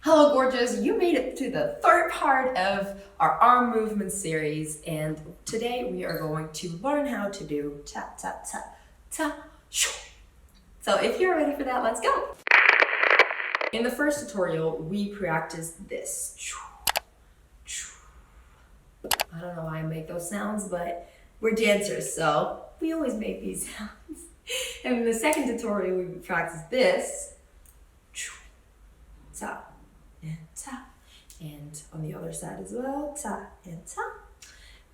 Hello gorgeous, you made it to the third part of our arm movement series, and today we are going to learn how to do ta ta ta ta shoo. So if you're ready for that, let's go. In the first tutorial, we practiced this. I don't know why I make those sounds, but we're dancers, so we always make these sounds. And in the second tutorial, we practiced this. Ta and ta, and on the other side as well, ta and ta.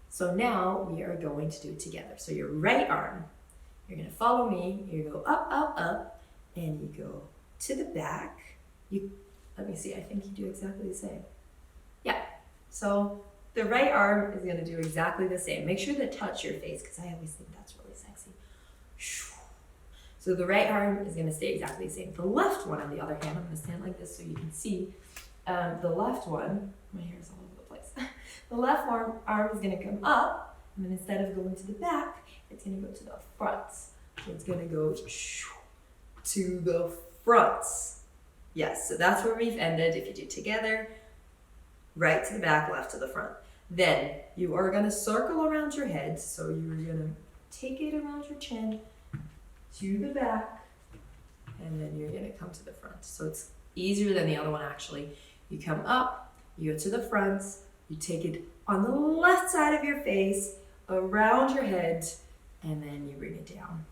So now we are going to do it together. So your right arm, you're gonna follow me. You go up, up, up, and you go to the back. Let me see, I think you do exactly the same. Yeah, so the right arm is gonna do exactly the same. Make sure to touch your face, because I always think that's really sexy. So the right arm is gonna stay exactly the same. The left one, on the other hand, I'm gonna stand like this so you can see. The left one, my hair is all over the place. The left arm is gonna come up, and then instead of going to the back, it's gonna go to the front. So it's gonna go to the front. Yes, so that's where we've ended. If you do together, right to the back, left to the front. Then you are gonna circle around your head. So you're gonna take it around your chin to the back, and then you're gonna come to the front. So it's easier than the other one actually. You come up, you go to the front, you take it on the left side of your face, around your head, and then you bring it down.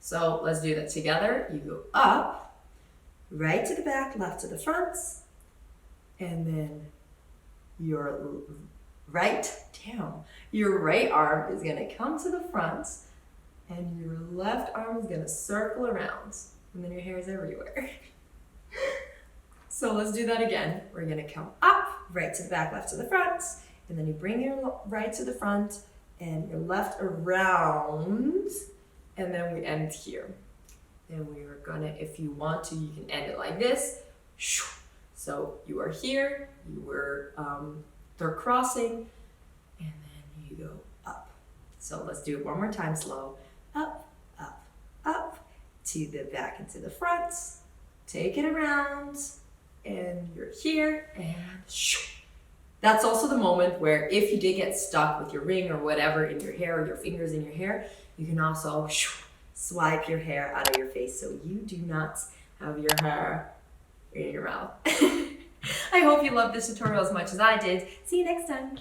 So let's do that together. You go up, right to the back, left to the front, and then your right down. Your right arm is gonna come to the front, and your left arm is gonna circle around, and then your hair is everywhere. So let's do that again. We're gonna come up, right to the back, left to the front, and then you bring your right to the front and your left around, and then we end here. And we are gonna, if you want to, you can end it like this. So you are here, they're crossing, and then you go up. So let's do it one more time slow. Up, up, up, to the back and to the front. Take it around, and you're here, and shoo. That's also the moment where if you did get stuck with your ring or whatever in your hair, or your fingers in your hair, you can also shoo, swipe your hair out of your face so you do not have your hair in your mouth. I hope you loved this tutorial as much as I did. See you next time.